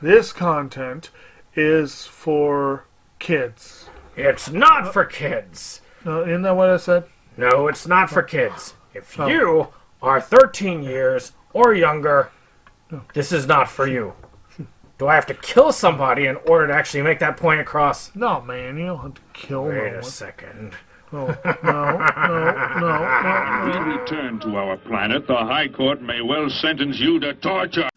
this content is for kids. It's not for kids. Isn't that what I said? No, it's not for kids. If you are 13 years or younger, this is not for you. Do I have to kill somebody in order to actually make that point across? No, man, you don't have to kill Wait no a one. second. No. When we return to our planet, the High Court may well sentence you to torture.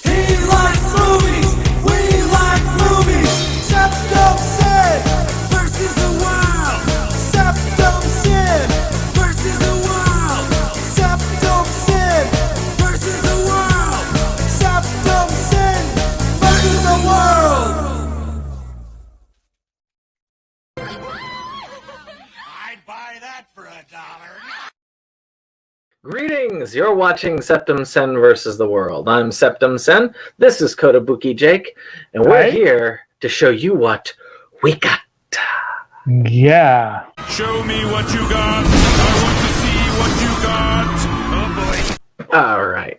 He likes movies, we like movies. SeptumSin versus the world. SeptumSin versus the world. SeptumSin versus the world. SeptumSin versus the world. I'd buy that for $1. Greetings! You're watching SeptumSin versus the World. I'm SeptumSin. This is Kotobuki Jake, and we're here to show you what we got. Yeah. Show me what you got. I want to see what you got. Oh boy. All right.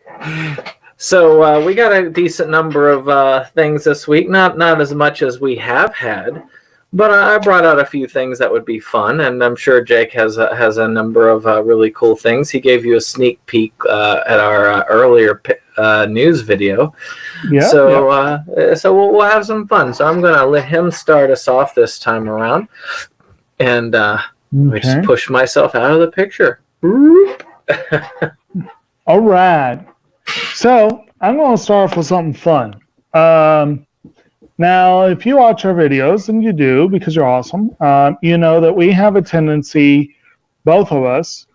So we got a decent number of things this week. Not as much as we have had, but I brought out a few things that would be fun, and I'm sure Jake has a number of really cool things. He gave you a sneak peek at our earlier news video. Yeah. So we'll have some fun. So I'm gonna let him start us off this time around, and I just push myself out of the picture. All right. So I'm going to start off with something fun. Now, if you watch our videos, and you do because you're awesome, you know that we have a tendency, both of us,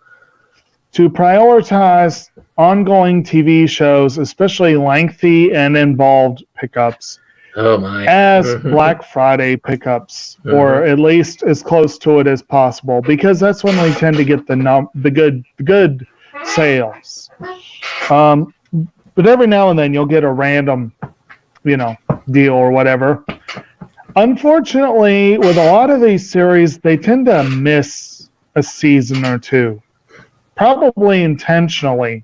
to prioritize ongoing TV shows, especially lengthy and involved pickups, as Black Friday pickups, or at least as close to it as possible, because that's when we tend to get the good sales. But every now and then you'll get a random, deal or whatever. Unfortunately, with a lot of these series, they tend to miss a season or two, probably intentionally,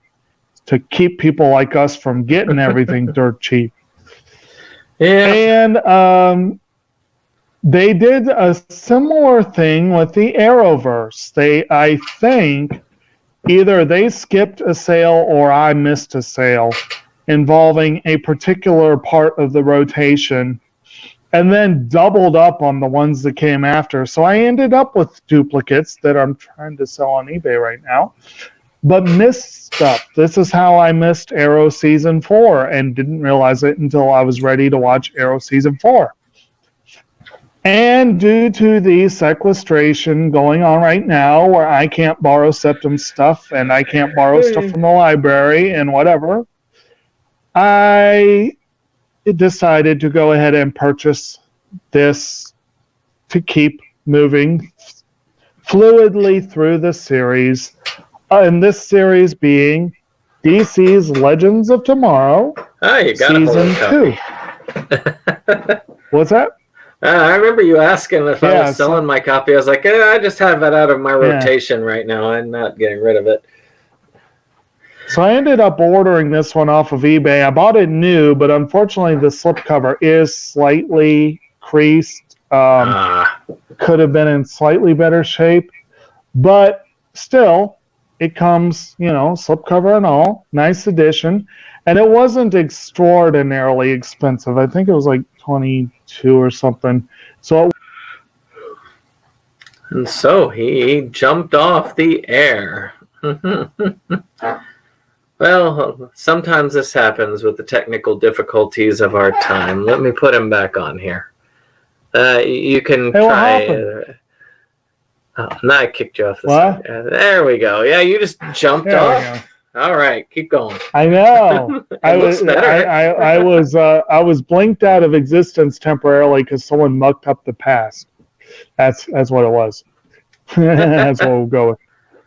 to keep people like us from getting everything dirt cheap. Yeah. And they did a similar thing with the Arrowverse. I think either they skipped a sale or I missed a sale involving a particular part of the rotation, and then doubled up on the ones that came after. So I ended up with duplicates that I'm trying to sell on eBay right now, but missed stuff. This is how I missed Arrow Season 4 and didn't realize it until I was ready to watch Arrow Season 4. And due to the sequestration going on right now, where I can't borrow Septum stuff and I can't borrow stuff from the library and whatever, I decided to go ahead and purchase this to keep moving fluidly through the series. And this series being DC's Legends of Tomorrow, Season 2. What's that? I remember you asking if I was selling my copy. I was like, I just have it out of my rotation right now. I'm not getting rid of it. So I ended up ordering this one off of eBay. I bought it new, but unfortunately the slipcover is slightly creased. Could have been in slightly better shape. But still, it comes, slipcover and all. Nice edition. And it wasn't extraordinarily expensive. I think it was like $22 or something. And so he jumped off the air. Well, sometimes this happens with the technical difficulties of our time. Let me put him back on here. You can try. Now I kicked you off the side. There we go. Yeah, you just jumped off. All right, keep going. I know. I was blinked out of existence temporarily because someone mucked up the past. That's what it was. That's what we'll go with.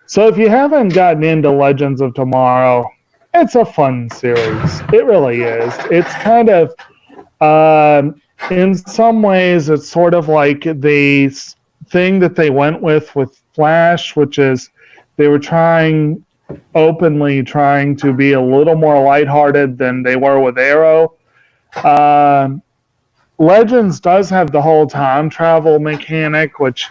So if you haven't gotten into Legends of Tomorrow, it's a fun series. It really is. It's kind of, in some ways, it's sort of like the thing that they went with Flash, which is they were trying openly trying to be a little more lighthearted than they were with Arrow. Legends does have the whole time travel mechanic, which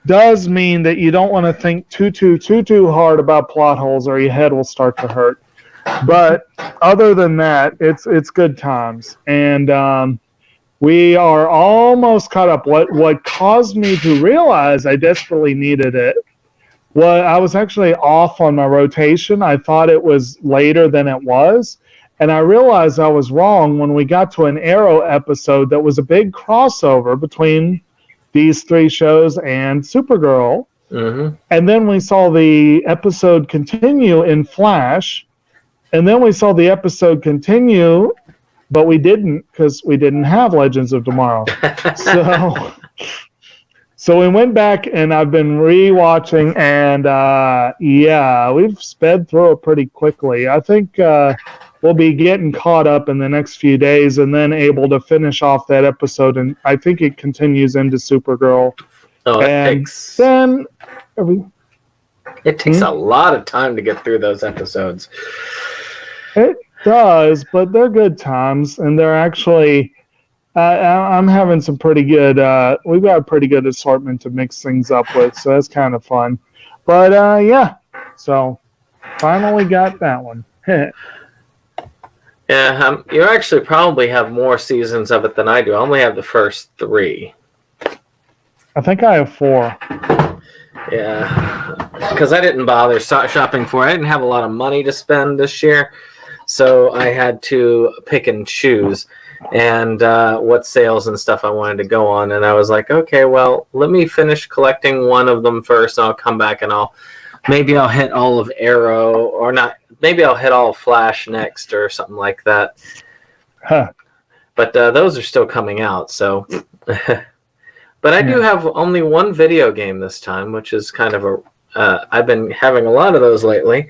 does mean that you don't want to think too hard about plot holes or your head will start to hurt. But other than that, it's good times. And we are almost caught up. What caused me to realize I desperately needed it, well, I was actually off on my rotation. I thought it was later than it was. And I realized I was wrong when we got to an Arrow episode that was a big crossover between these three shows and Supergirl. Mm-hmm. And then we saw the episode continue in Flash. And then we saw the episode continue, but we didn't because we didn't have Legends of Tomorrow. So we went back, and I've been rewatching, and yeah, we've sped through it pretty quickly. I think we'll be getting caught up in the next few days, and then able to finish off that episode. And I think it continues into Supergirl. Oh, and then it takes a lot of time to get through those episodes. It does, but they're good times, and they're actually. I'm having some pretty good. We've got a pretty good assortment to mix things up with, so that's kind of fun. But yeah, so finally got that one. Yeah, you actually probably have more seasons of it than I do. I only have the first 3. I think I have 4. Yeah, because I didn't bother shopping for it. I didn't have a lot of money to spend this year, so I had to pick and choose. And what sales and stuff I wanted to go on. And I was like, okay, well, let me finish collecting one of them first, and I'll come back and maybe I'll hit all of Arrow, or not, maybe I'll hit all of Flash next or something like that. Huh. But those are still coming out, so. But I do have only one video game this time, which is kind of I've been having a lot of those lately.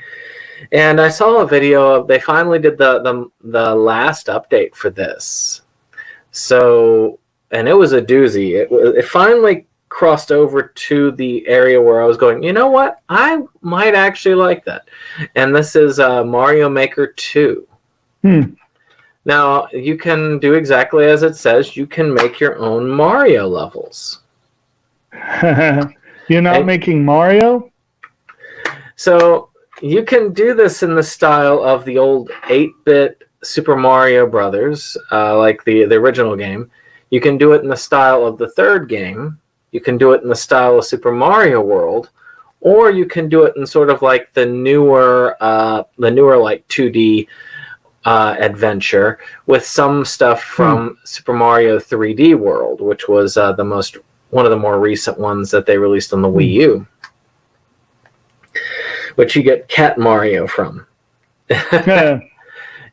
And I saw a video of they finally did the last update for this. So, and it was a doozy. It finally crossed over to the area where I was going, you know what? I might actually like that. And this is Mario Maker 2. Now, you can do exactly as it says. You can make your own Mario levels. You're not making Mario? So you can do this in the style of the old 8-bit Super Mario Brothers, like the original game. You can do it in the style of the third game. You can do it in the style of Super Mario World, or you can do it in sort of like the newer like 2D adventure with some stuff from Super Mario 3D World, which was one of the more recent ones that they released on the Wii U. Which you get Cat Mario from.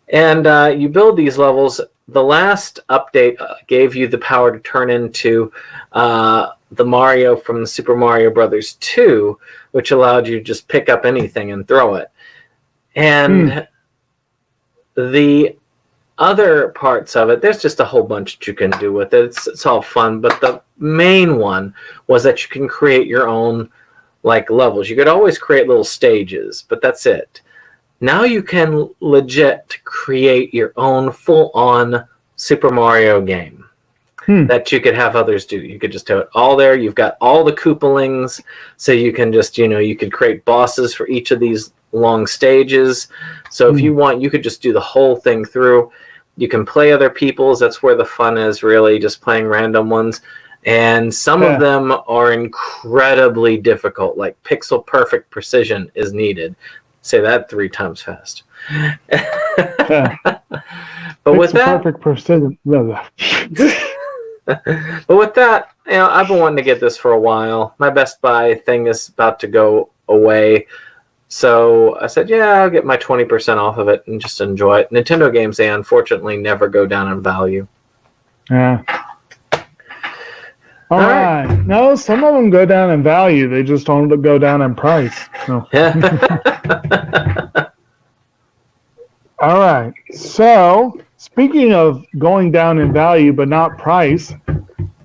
And you build these levels. The last update gave you the power to turn into the Mario from the Super Mario Brothers 2, which allowed you to just pick up anything and throw it. And the other parts of it, there's just a whole bunch that you can do with it. It's all fun, but the main one was that you can create your own like levels. You could always create little stages, but that's it. Now you can legit create your own full-on Super Mario game that you could have others do. You could just have it all there. You've got all the Koopalings, so you can just, you could create bosses for each of these long stages. So if you want, you could just do the whole thing through. You can play other people's. That's where the fun is, really, just playing random ones. And some of them are incredibly difficult, like pixel perfect precision is needed. Say that 3 times fast. But with that, perfect precision. but with that, I've been wanting to get this for a while. My Best Buy thing is about to go away, so I said, yeah, I'll get my 20% off of it and just enjoy it. Nintendo games, they unfortunately never go down in value. Yeah. All right. No, some of them go down in value. They just don't go down in price. So. All right. So, speaking of going down in value but not price,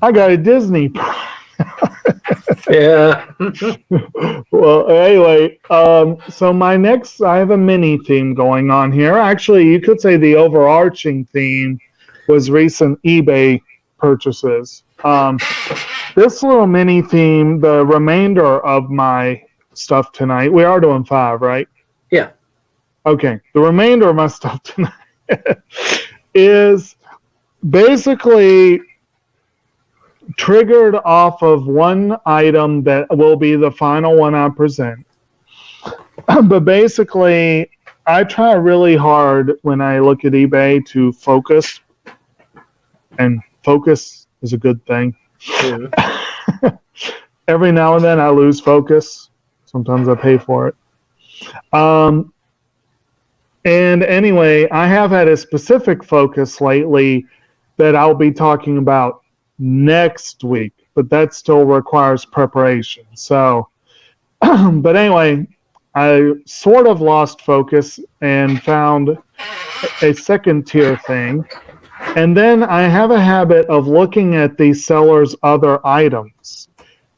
I got a Disney. Yeah. Well, anyway, so I have a mini theme going on here. Actually, you could say the overarching theme was recent eBay purchases. This little mini theme, the remainder of my stuff tonight, we are doing 5, right? Yeah. Okay, the remainder of my stuff tonight is basically triggered off of one item that will be the final one I present. But basically, I try really hard when I look at eBay to focus, and focus is a good thing. Every now and then I lose focus. Sometimes I pay for it. And anyway, I have had a specific focus lately that I'll be talking about next week, but that still requires preparation. So, but anyway, I sort of lost focus and found a second tier thing. And then I have a habit of looking at the seller's other items,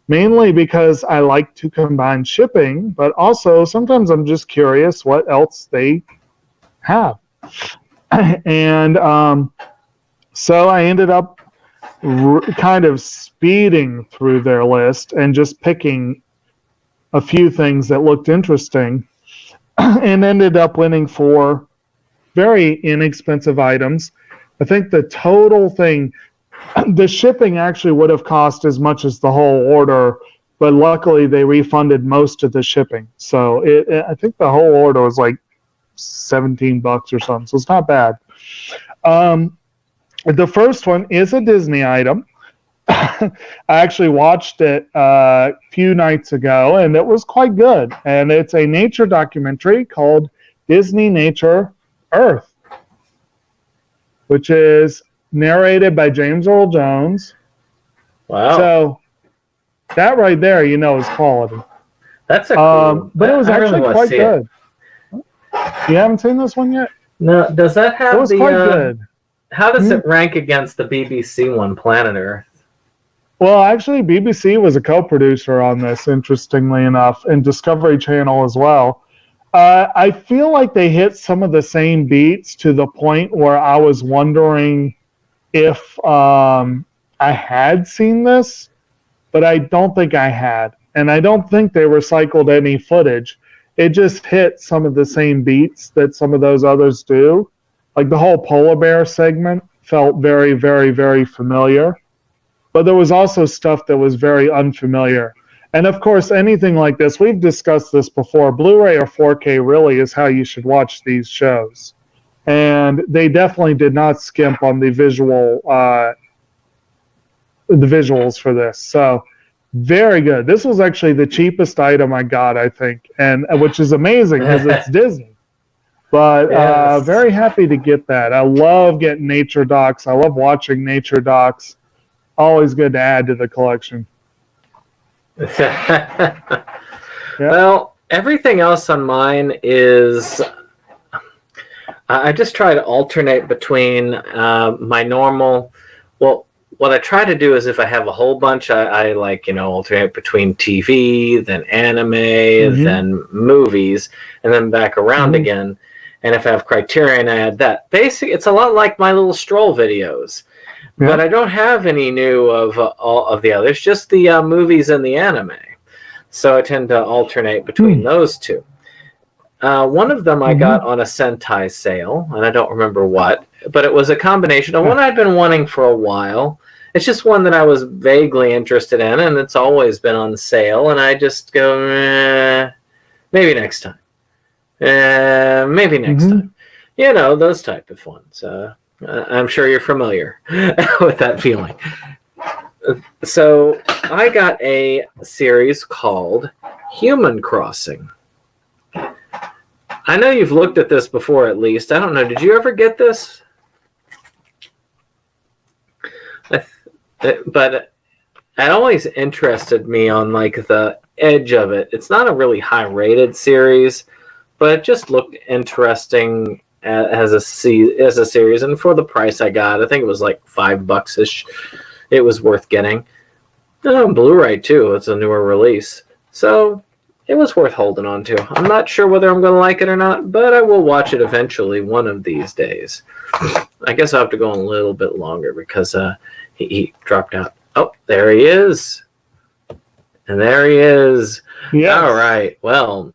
mainly because I like to combine shipping, but also sometimes I'm just curious what else they have. And so I ended up kind of speeding through their list and just picking a few things that looked interesting and ended up winning 4 very inexpensive items. I think the total thing, the shipping actually would have cost as much as the whole order, but luckily they refunded most of the shipping. So I think the whole order was like $17 or something, so it's not bad. The first one is a Disney item. I actually watched it a few nights ago, and it was quite good. And it's a nature documentary called Disney Nature Earth, which is narrated by James Earl Jones. Wow. So that right there, is quality. That's a cool. But it was actually really quite good. You haven't seen this one yet? No. Does that have It was quite good. How does it rank against the BBC one, Planet Earth? Well, actually, BBC was a co-producer on this, interestingly enough, and Discovery Channel as well. I feel like they hit some of the same beats to the point where I was wondering if I had seen this, but I don't think I had. And I don't think they recycled any footage. It just hit some of the same beats that some of those others do. Like the whole polar bear segment felt very, very, very familiar. But there was also stuff that was very unfamiliar. And of course, anything like this, we've discussed this before, Blu-ray or 4K really is how you should watch these shows. And they definitely did not skimp on the visuals for this. So very good. This was actually the cheapest item I got, I think, and which is amazing because it's Disney. But Yes. very happy to get that. I love getting nature docs. I love watching nature docs. Always good to add to the collection. Well, everything else on mine is I just try to alternate between my normal. Well, what I try to do is if I have a whole bunch, I like alternate between TV, then anime, then movies, and then back around again. And if I have Criterion, I add that. Basically, it's a lot like my little stroll videos. Yeah. But I don't have any new of all of the others, just the movies and the anime. So I tend to alternate between those two. One of them I got on a Sentai sale, and I don't remember what, but it was a combination of one I'd been wanting for a while. It's just one that I was vaguely interested in, and it's always been on sale, and I just go, maybe next time. Maybe next time. Those type of ones. I'm sure you're familiar with that feeling. So I got a series called Human Crossing. I know you've looked at this before, at least. I don't know. Did you ever get this? But it always interested me on like the edge of it. It's not a really high-rated series, but it just looked interesting as a series, and for the price I got, I think it was like $5-ish. It was worth getting. On Blu-ray too. It's a newer release. So it was worth holding on to. I'm not sure whether I'm going to like it or not, but I will watch it eventually one of these days. I guess I'll have to go a little bit longer because he dropped out. Oh, there he is. And there he is. Yes. All right. Well,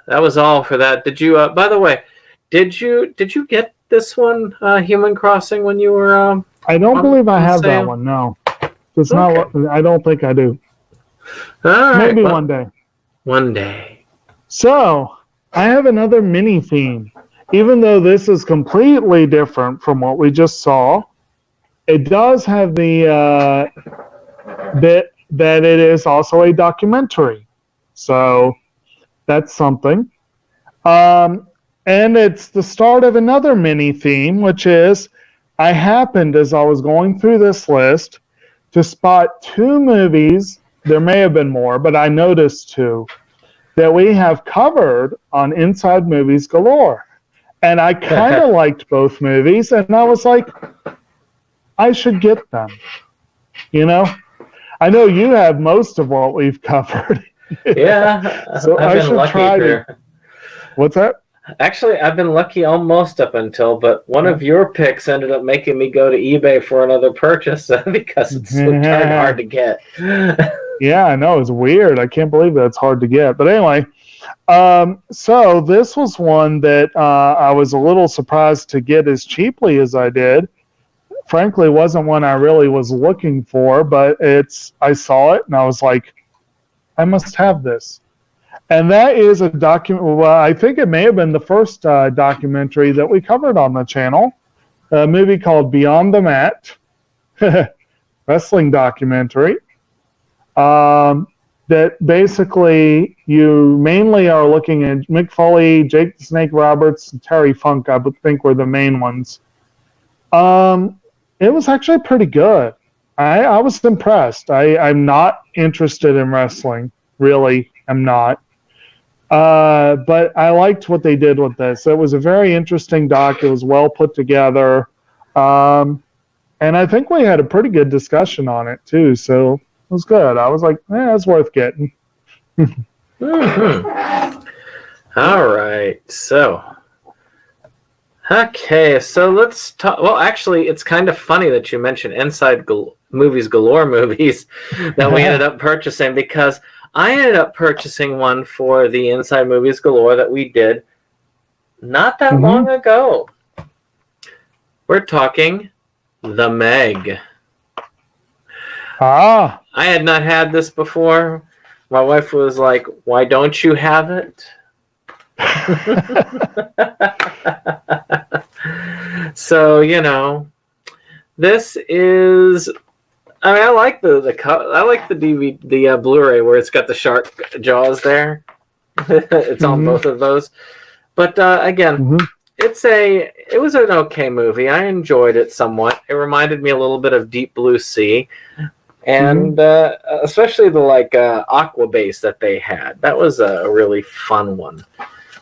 that was all for that. Did you? By the way, did you get this one, Human Crossing, when you were? I don't believe I have sale? that one. No, it's Okay. not. I don't think I do. All right. Maybe well, one day. One day. So I have another mini theme. Even though this is completely different from what we just saw, it does have the bit that it is also a documentary. So that's something. And it's the start of another mini theme, which is I happened, as I was going through this list, to spot 2 movies. There may have been more, but I noticed 2 that we have covered on Inside Movies Galore. And I kind of liked both movies, and I was like, I should get them. You know? I know you have most of what we've covered. Yeah. So I've I been should lucky try here. to. What's that? Actually, I've been lucky almost up until, but one of your picks ended up making me go to eBay for another purchase because it's so darn hard to get. Yeah, I know. It's weird. I can't believe that it's hard to get. But anyway, so this was one that I was a little surprised to get as cheaply as I did. Frankly, wasn't one I really was looking for, but I saw it and I was like, I must have this. And that is a document. Well, I think it may have been the first documentary that we covered on the channel. A movie called Beyond the Mat, wrestling documentary. That basically you mainly are looking at Mick Foley, Jake the Snake Roberts, and Terry Funk, I would think were the main ones. It was actually pretty good. I was impressed. I'm not interested in wrestling. Really, I'm not. But I liked what they did with this. It was a very interesting doc. It was well put together. And I think we had a pretty good discussion on it, too. So it was good. I was like, it's worth getting. Mm-hmm. All right. So, okay. So let's talk. Well, actually, it's kind of funny that you mentioned Inside Movies Galore movies that we ended up purchasing because I ended up purchasing one for the Inside Movies Galore that we did not that long ago. We're talking The Meg. Ah. I had not had this before. My wife was like, "Why don't you have it?" So, this is. I mean, I like I like the DVD, the Blu-ray where it's got the shark jaws there. It's on both of those. But again, it was an okay movie. I enjoyed it somewhat. It reminded me a little bit of Deep Blue Sea, and especially the aqua base that they had. That was a really fun one.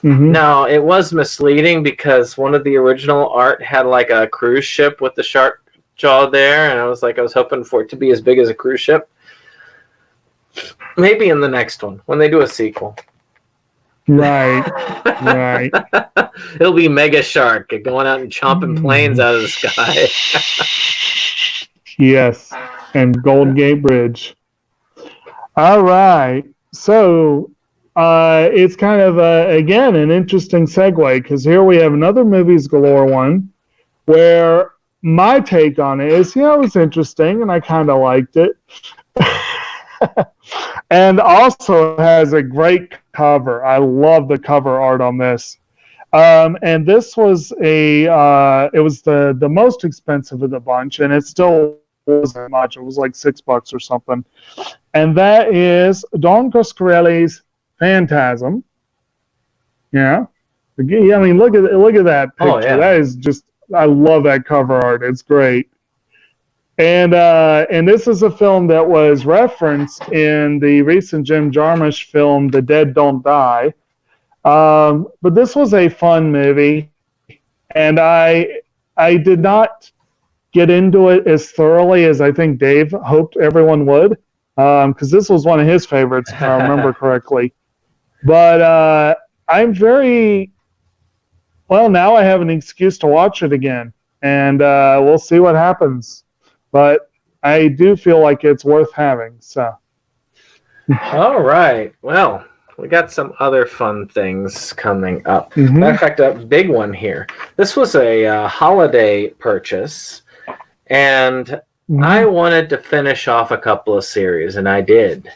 Now, it was misleading because one of the original art had like a cruise ship with the shark jaw there, and I was hoping for it to be as big as a cruise ship. Maybe in the next one when they do a sequel. Right. It'll be Mega Shark going out and chomping planes out of the sky. Yes, and Golden Gate Bridge. All right. So it's kind of, again, an interesting segue because here we have another Movies Galore one where my take on it is, it was interesting and I kind of liked it. And also has a great cover. I love the cover art on this. And this was it was the most expensive of the bunch, and it still wasn't much. It was like $6 or something. And that is Don Coscarelli's Phantasm. Yeah. I mean, look at that picture. Oh, yeah. That is just, I love that cover art. It's great. And this is a film that was referenced in the recent Jim Jarmusch film, The Dead Don't Die. But this was a fun movie, and I did not get into it as thoroughly as I think Dave hoped everyone would. because this was one of his favorites, if I remember correctly. But I'm very well. Now I have an excuse to watch it again, and we'll see what happens. But I do feel like it's worth having. So, All right. Well, we got some other fun things coming up. Mhm. Matter of fact, a big one here. This was a holiday purchase, and I wanted to finish off a couple of series, and I did.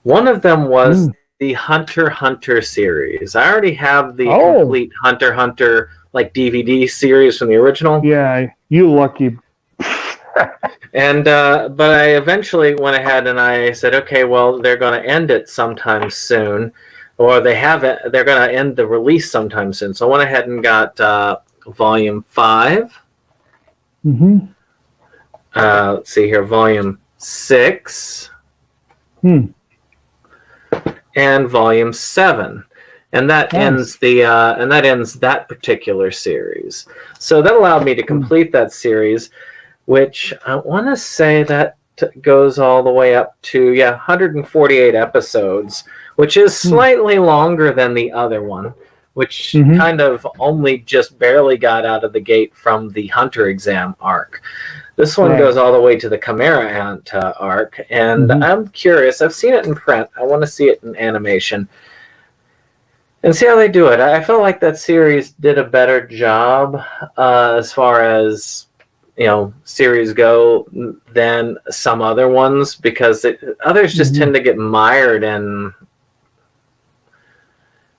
One of them was the Hunter x Hunter series. I already have the complete Hunter x Hunter like DVD series from the original. yeah, you lucky. And but I eventually went ahead and I said, okay, well, they're going to end it sometime soon, or they're going to end the release sometime soon. So I went ahead and got Volume 5. Mm-hmm. Let's see here, Volume 6. And Volume 7. And that ends that particular series. So that allowed me to complete that series, which I want to say that goes all the way up to 148 episodes, which is slightly longer than the other one, which kind of only just barely got out of the gate from the Hunter exam arc. This one goes all the way to the Chimera Ant arc, and I'm curious. I've seen it in print. I want to see it in animation and see how they do it. I felt like that series did a better job as far as series go than some other ones, because others just tend to get mired in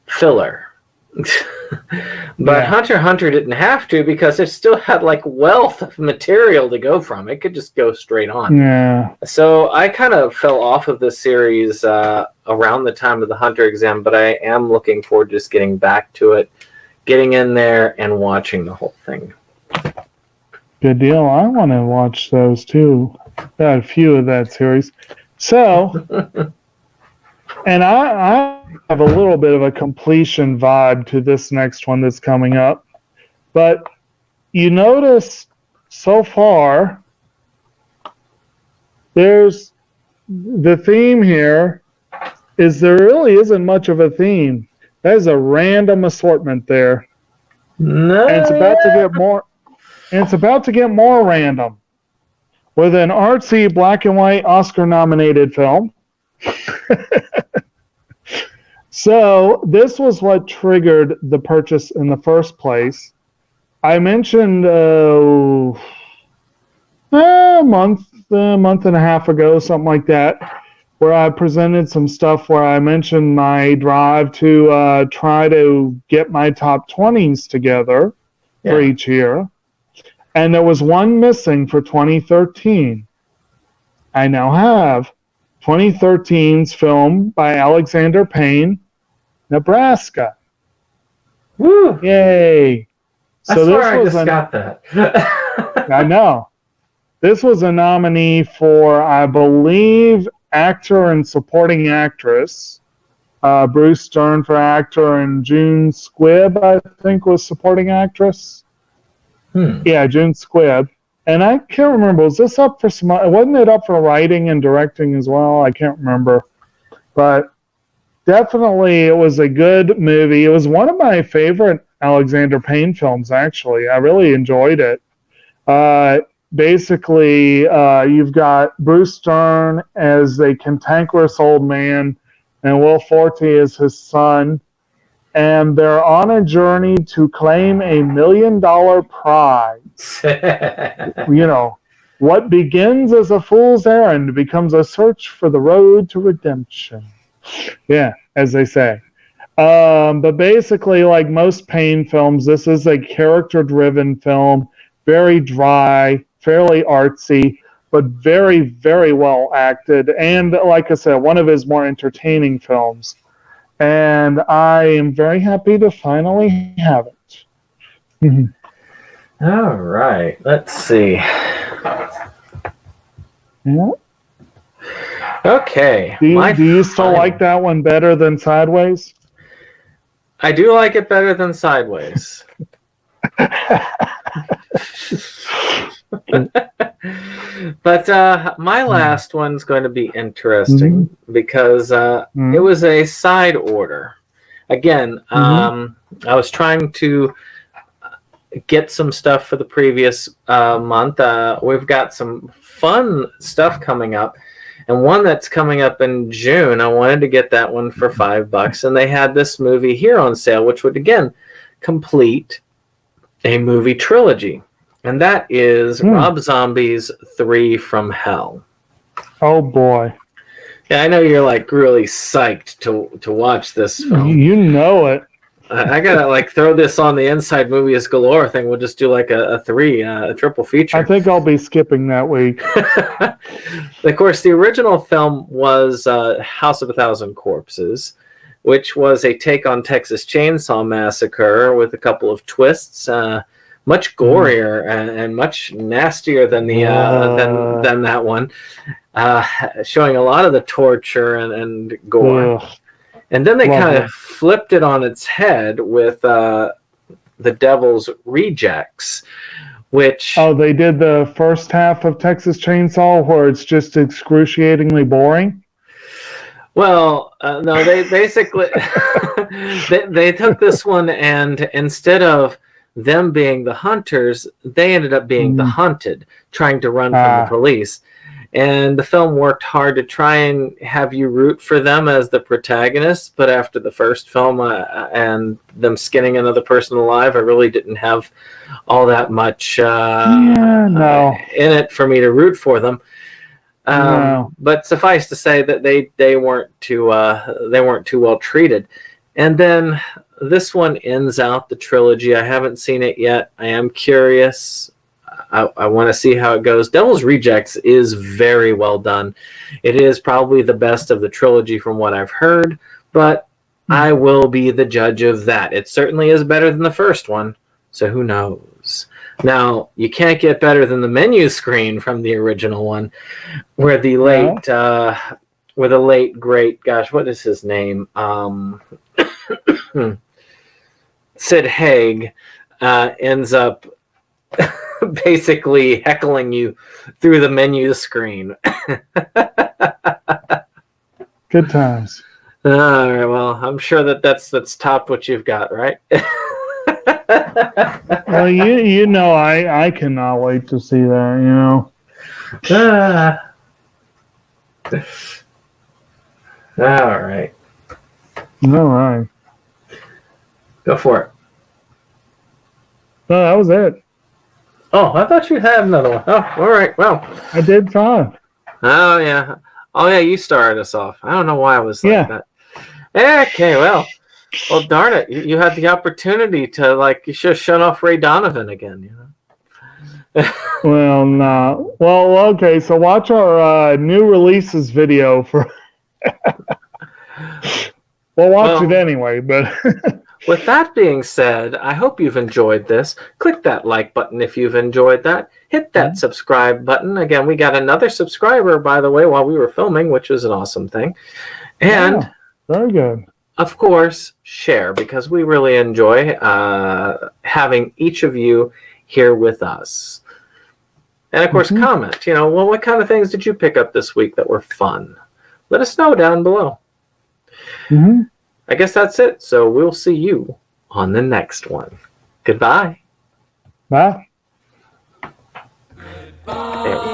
filler. But Hunter x Hunter didn't have to, because it still had like wealth of material to go from. It could just go straight on. Yeah. So I kind of fell off of this series around the time of the Hunter exam, but I am looking forward to just getting back to it, getting in there and watching the whole thing. Good deal. I want to watch those too. Got a few of that series. So, and I have a little bit of a completion vibe to this next one that's coming up. But you notice so far, there's the theme here is there really isn't much of a theme. That is a random assortment there. No, and it's about to get more. And it's about to get more random with an artsy black and white Oscar-nominated film. So this was what triggered the purchase in the first place. I mentioned a month and a half ago, something like that, where I presented some stuff where I mentioned my drive to try to get my top 20s together for each year. And there was one missing for 2013. I now have 2013's film by Alexander Payne, Nebraska. Woo! Yay! I swear I just got that. I know. This was a nominee for, I believe, actor and supporting actress. Bruce Stern for actor, and June Squibb, I think, was supporting actress. Yeah, June Squibb. And I can't remember, was this up for wasn't it up for writing and directing as well? I can't remember. But definitely it was a good movie. It was one of my favorite Alexander Payne films, actually. I really enjoyed it. Basically, you've got Bruce Stern as a cantankerous old man, and Will Forte as his son. And they're on a journey to claim $1 million prize. What begins as a fool's errand becomes a search for the road to redemption. Yeah, as they say. But basically, like most Payne films, this is a character-driven film, very dry, fairly artsy, but very, very well acted. And like I said, one of his more entertaining films. And I am very happy to finally have it. All right, let's see. Yeah. Okay. Do you still like that one better than Sideways? I do like it better than Sideways. But my last one's going to be interesting because it was a side order. Again, I was trying to get some stuff for the previous month. We've got some fun stuff coming up. And one that's coming up in June, I wanted to get that one for $5. And they had this movie here on sale, which would, again, complete a movie trilogy. And that is Rob Zombie's 3 from Hell. Oh, boy. Yeah, I know you're like really psyched to watch this film. You know it. I gotta like throw this on the Inside Movies Galore thing. We'll just do like a triple feature. I think I'll be skipping that week. Of course, the original film was House of a Thousand Corpses, which was a take on Texas Chainsaw Massacre with a couple of twists. Much gorier and much nastier than the than that one, showing a lot of the torture and gore. Ugh. And then they kind of flipped it on its head with The Devil's Rejects, which... Oh, they did the first half of Texas Chainsaw where it's just excruciatingly boring? Well, no, they basically... they took this one and instead of them being the hunters, they ended up being the hunted, trying to run from the police. And the film worked hard to try and have you root for them as the protagonists, but after the first film and them skinning another person alive, I really didn't have all that much in it for me to root for them. But suffice to say that they weren't too well treated. And then this one ends out the trilogy. I haven't seen it yet. I am curious. I want to see how it goes. Devil's Rejects is very well done. It is probably the best of the trilogy from what I've heard, but I will be the judge of that. It certainly is better than the first one, so who knows? Now, you can't get better than the menu screen from the original one, where the late great, gosh, what is his name? Sid Haig ends up basically heckling you through the menu screen. Good times. All right, well, I'm sure that's topped what you've got, right? Well, you know, I cannot wait to see that, you know. All right. All right. Go for it. No, that was it. Oh, I thought you had another one. Oh, all right. Well, I did fine. Oh, yeah. Oh, yeah, you started us off. I don't know why I was like that. Okay, well, darn it. You had the opportunity to, like, you should have shut off Ray Donovan again, you know? Well, no. Well, okay, so watch our new releases video for... We'll watch it anyway, but... With that being said, I hope you've enjoyed this. Click that like button if you've enjoyed that. Hit that subscribe button. Again, we got another subscriber, by the way, while we were filming, which was an awesome thing. And very good. Of course, share, because we really enjoy having each of you here with us. And of course, comment. You know, well, what kind of things did you pick up this week that were fun? Let us know down below. I guess that's it. So we'll see you on the next one. Goodbye. Bye. There